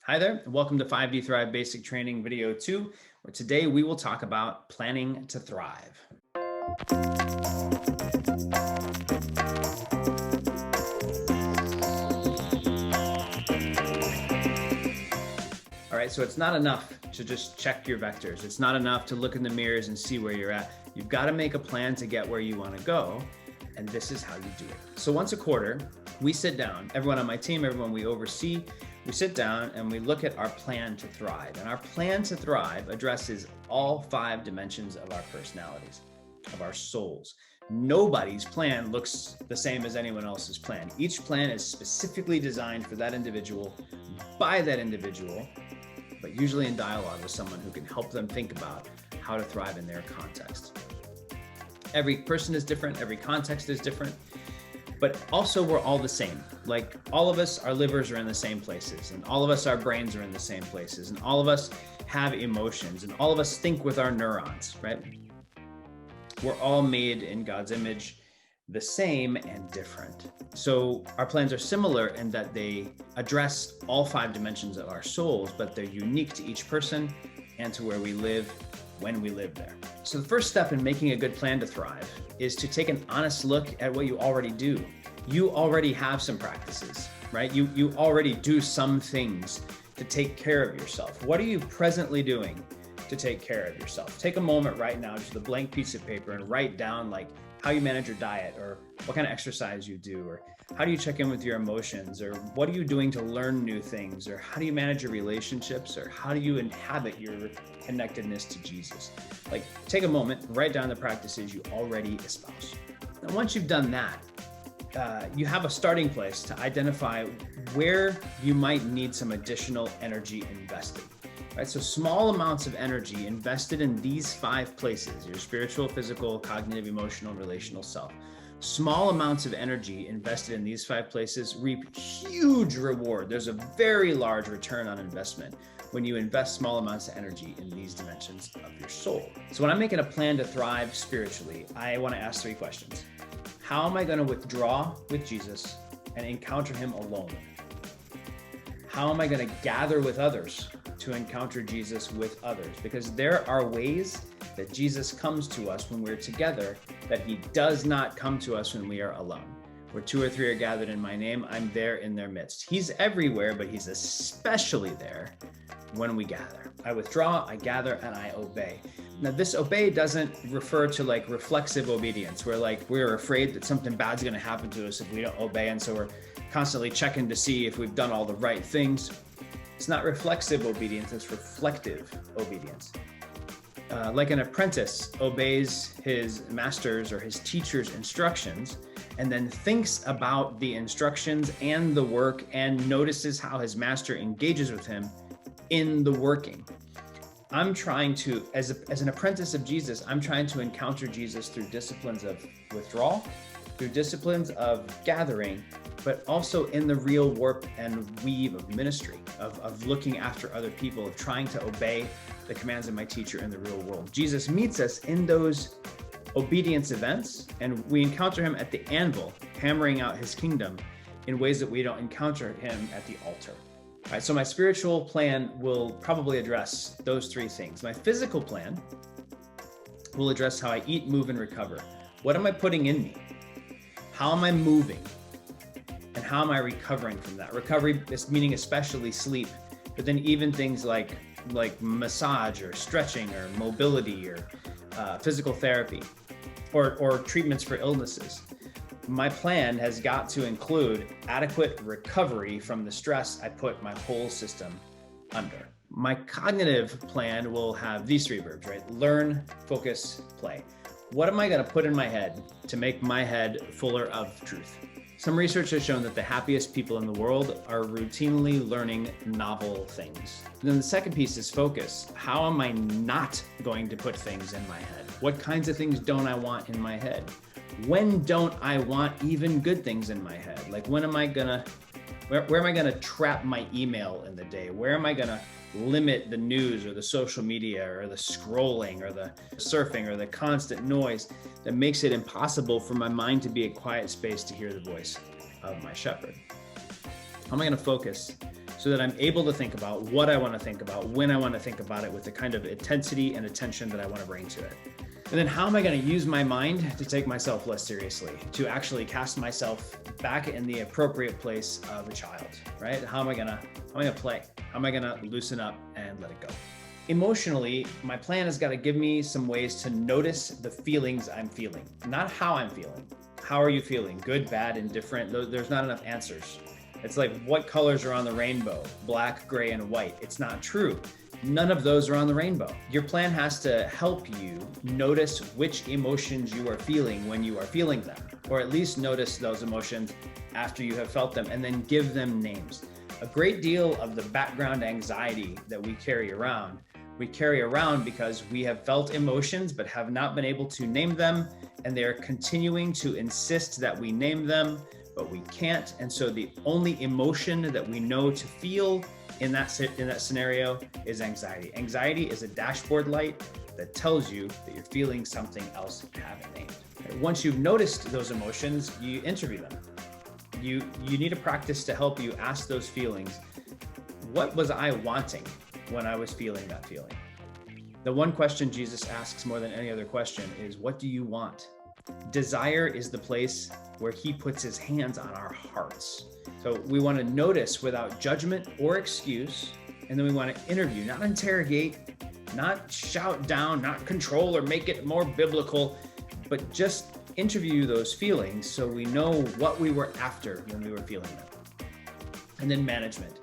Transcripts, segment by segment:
Hi there, and welcome to 5DThrive Basic Training Video 2, where today we will talk about planning to thrive. All right, so it's not enough to just check your vectors. It's not enough to look in the mirrors and see where you're at. You've got to make a plan to get where you want to go, and this is how you do it. So once a quarter, we sit down, everyone on my team, everyone we oversee, we sit down and we look at our plan to thrive. And our plan to thrive addresses all 5 dimensions of our personalities, of our souls. Nobody's plan looks the same as anyone else's plan. Each plan is specifically designed for that individual, by that individual, but usually in dialogue with someone who can help them think about how to thrive in their context. Every person is different, every context is different. But also we're all the same. Like all of us, our livers are in the same places, and all of us, our brains are in the same places, and all of us have emotions, and all of us think with our neurons, right? We're all made in God's image, the same and different. So our plans are similar in that they address all 5 dimensions of our souls, but they're unique to each person and to where we live when we live there. So the first step in making a good plan to thrive is to take an honest look at what you already do. You already have some practices, right? You already do some things to take care of yourself. What are you presently doing to take care of yourself? Take a moment right now, just a blank piece of paper, and write down like how you manage your diet, or what kind of exercise you do, or how do you check in with your emotions, or what are you doing to learn new things, or how do you manage your relationships, or how do you inhabit your connectedness to Jesus? Like, take a moment, write down the practices you already espouse. And once you've done that, you have a starting place to identify where you might need some additional energy invested. Right, so small amounts of energy invested in these 5 places, your spiritual, physical, cognitive, emotional, relational self. Small amounts of energy invested in these 5 places reap huge reward. There's a very large return on investment when you invest small amounts of energy in these dimensions of your soul. So when I'm making a plan to thrive spiritually, I want to ask 3 questions. How am I going to withdraw with Jesus and encounter him alone? How am I going to gather with others to encounter Jesus with others? Because there are ways that Jesus comes to us when we're together that he does not come to us when we are alone. Where 2 or 3 are gathered in my name, I'm there in their midst. He's everywhere, but he's especially there when we gather. I withdraw, I gather, and I obey. Now, this obey doesn't refer to like reflexive obedience, where like we're afraid that something bad's going to happen to us if we don't obey, and so we're constantly checking to see if we've done all the right things. It's not reflexive obedience, it's reflective obedience. Like an apprentice obeys his master's or his teacher's instructions, and then thinks about the instructions and the work and notices how his master engages with him in the working. I'm trying to, as an apprentice of Jesus, I'm trying to encounter Jesus through disciplines of withdrawal, through disciplines of gathering, but also in the real warp and weave of ministry, of looking after other people, of trying to obey the commands of my teacher in the real world. Jesus meets us in those obedience events, and we encounter him at the anvil, hammering out his kingdom in ways that we don't encounter him at the altar. All right, so my spiritual plan will probably address those 3 things. My physical plan will address how I eat, move, and recover. What am I putting in me? How am I moving? And how am I recovering from that? Recovery is meaning especially sleep, but then even things like massage or stretching or mobility or physical therapy or treatments for illnesses. My plan has got to include adequate recovery from the stress I put my whole system under. My cognitive plan will have these 3 verbs, right? Learn, focus, play. What am I going to put in my head to make my head fuller of truth? Some research has shown that the happiest people in the world are routinely learning novel things. And then the second piece is focus. How am I not going to put things in my head? What kinds of things don't I want in my head? When don't I want even good things in my head? Like when am I gonna, where am I gonna trap my email in the day? Where am I gonna limit the news or the social media or the scrolling or the surfing or the constant noise that makes it impossible for my mind to be a quiet space to hear the voice of my shepherd? How am I gonna focus so that I'm able to think about what I want to think about, when I want to think about it, with the kind of intensity and attention that I want to bring to it. And then how am I going to use my mind to take myself less seriously, to actually cast myself back in the appropriate place of a child, right? How am I going to play? How am I going to loosen up and let it go? Emotionally, my plan has got to give me some ways to notice the feelings I'm feeling, not how I'm feeling. How are you feeling? Good, bad, indifferent? There's not enough answers. It's like, what colors are on the rainbow? Black, gray, and white. It's not true. None of those are on the rainbow. Your plan has to help you notice which emotions you are feeling when you are feeling them, or at least notice those emotions after you have felt them and then give them names. A great deal of the background anxiety that we carry around because we have felt emotions but have not been able to name them, and they're continuing to insist that we name them, but we can't. And so the only emotion that we know to feel in that scenario is anxiety. Anxiety is a dashboard light that tells you that you're feeling something else you haven't named. Once you've noticed those emotions, you interview them. You need a practice to help you ask those feelings, what was I wanting when I was feeling that feeling? The one question Jesus asks more than any other question is, what do you want? Desire is the place where he puts his hands on our hearts. So we want to notice without judgment or excuse, and then we want to interview, not interrogate, not shout down, not control or make it more biblical, but just interview those feelings so we know what we were after when we were feeling them. And then management.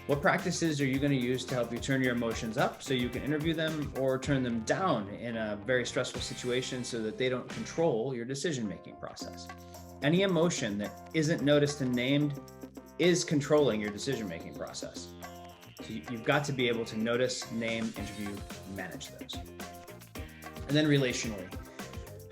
What practices are you going to use to help you turn your emotions up so you can interview them, or turn them down in a very stressful situation so that they don't control your decision-making process? Any emotion that isn't noticed and named is controlling your decision-making process. So you've got to be able to notice, name, interview, manage those. And then relationally,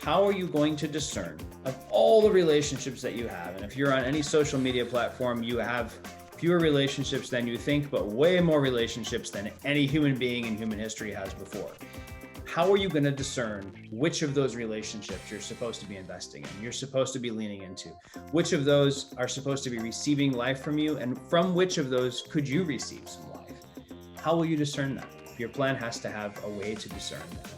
how are you going to discern of all the relationships that you have? And if you're on any social media platform, you have fewer relationships than you think, but way more relationships than any human being in human history has before. How are you going to discern which of those relationships you're supposed to be investing in, you're supposed to be leaning into? Which of those are supposed to be receiving life from you, and from which of those could you receive some life? How will you discern that? Your plan has to have a way to discern that.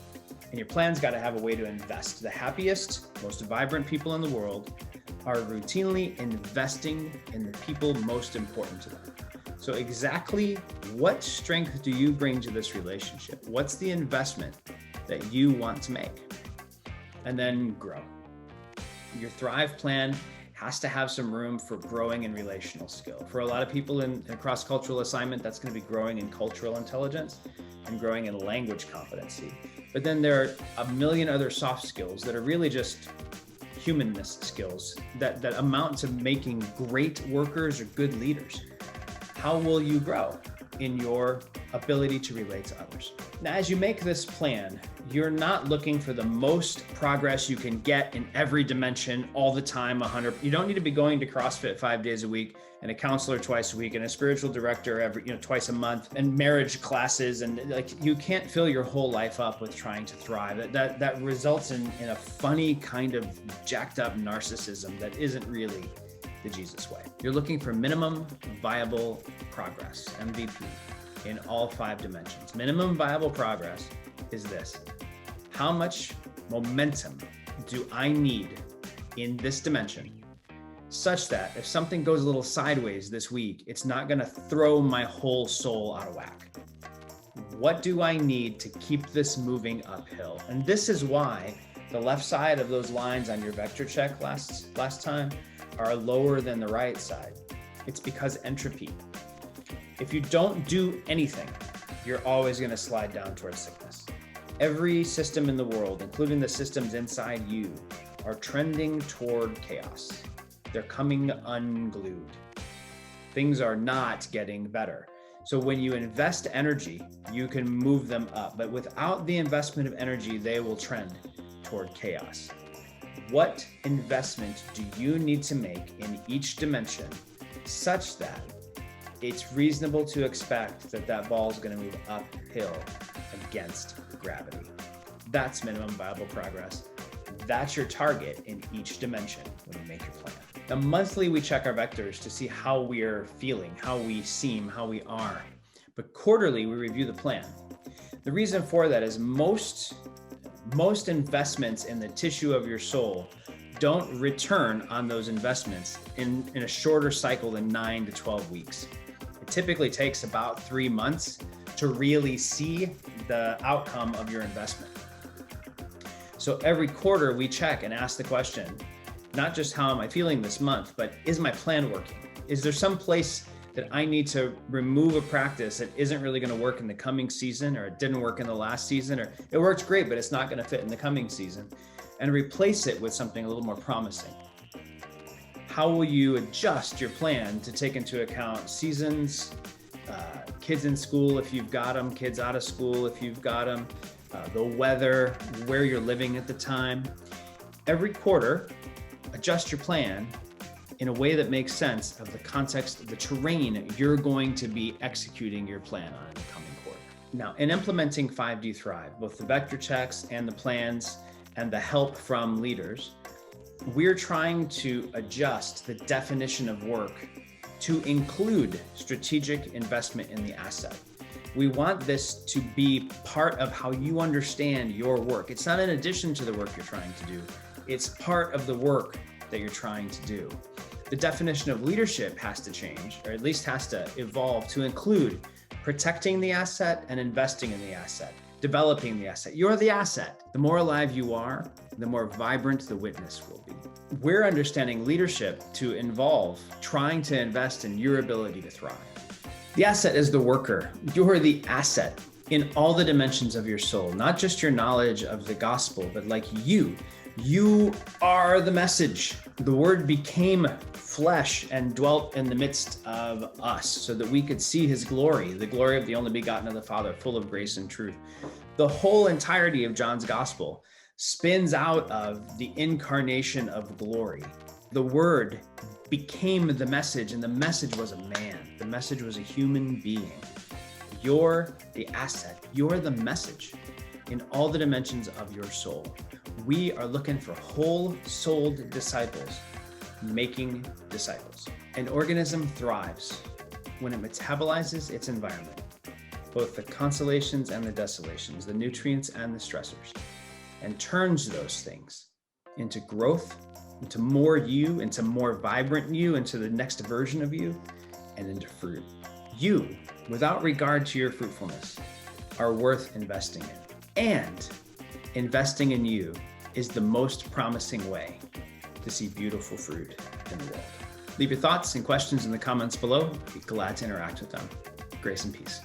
And your plan's got to have a way to invest. The happiest, most vibrant people in the world are routinely investing in the people most important to them. So exactly what strength do you bring to this relationship? What's the investment that you want to make? And then grow. Your Thrive plan has to have some room for growing in relational skill. For a lot of people in a cross-cultural assignment, that's going to be growing in cultural intelligence and growing in language competency. But then there are a million other soft skills that are really just humanness skills that amount to making great workers or good leaders. How will you grow in your ability to relate to others? Now, as you make this plan, you're not looking for the most progress you can get in every dimension all the time, 100. You don't need to be going to CrossFit 5 days a week, and a counselor twice a week, and a spiritual director twice a month, and marriage classes, and you can't fill your whole life up with trying to thrive. That results in a funny kind of jacked up narcissism that isn't really the Jesus way. You're looking for minimum viable progress, MVP, in all 5 dimensions. Minimum viable progress is this: how much momentum do I need in this dimension, such that if something goes a little sideways this week, it's not going to throw my whole soul out of whack? What do I need to keep this moving uphill? And this is why the left side of those lines on your vector check last time are lower than the right side. It's because entropy. If you don't do anything, you're always going to slide down towards sickness. Every system in the world, including the systems inside you, are trending toward chaos. They're coming unglued. Things are not getting better. So when you invest energy, you can move them up. But without the investment of energy, they will trend toward chaos. What investment do you need to make in each dimension such that it's reasonable to expect that ball is going to move uphill against gravity? That's minimum viable progress. That's your target in each dimension when you make your plan. Now, monthly, we check our vectors to see how we're feeling, how we seem, how we are. But quarterly, we review the plan. The reason for that is most investments in the tissue of your soul don't return on those investments in a shorter cycle than 9 to 12 weeks. It typically takes about 3 months to really see the outcome of your investment. So every quarter we check and ask the question, not just how am I feeling this month, but is my plan working? Is there some place that I need to remove a practice that isn't really going to work in the coming season, or it didn't work in the last season, or it works great, but it's not going to fit in the coming season, and replace it with something a little more promising? How will you adjust your plan to take into account seasons, kids in school if you've got them, kids out of school if you've got them, the weather, where you're living at the time? Every quarter, adjust your plan in a way that makes sense of the context of the terrain you're going to be executing your plan on in the coming quarter. Now, in implementing 5DThrive, both the vector checks and the plans and the help from leaders, we're trying to adjust the definition of work to include strategic investment in the asset. We want this to be part of how you understand your work. It's not in addition to the work you're trying to do. It's part of the work that you're trying to do. The definition of leadership has to change, or at least has to evolve to include protecting the asset and investing in the asset, developing the asset. You're the asset. The more alive you are, the more vibrant the witness will be. We're understanding leadership to involve trying to invest in your ability to thrive. The asset is the worker. You're the asset in all the dimensions of your soul, not just your knowledge of the gospel, but like you are the message. The word became flesh and dwelt in the midst of us so that we could see his glory, the glory of the only begotten of the Father, full of grace and truth. The whole entirety of John's gospel spins out of the incarnation of glory. The word became the message, and the message was a man. The message was a human being. You're the asset. You're the message in all the dimensions of your soul. We are looking for whole-souled disciples making disciples. An organism thrives when it metabolizes its environment, both the consolations and the desolations, the nutrients and the stressors, and turns those things into growth, into more you, into more vibrant you, into the next version of you, and into fruit. You, without regard to your fruitfulness, are worth investing in. And investing in you is the most promising way to see beautiful fruit in the world. Leave your thoughts and questions in the comments below. I'd be glad to interact with them. Grace and peace.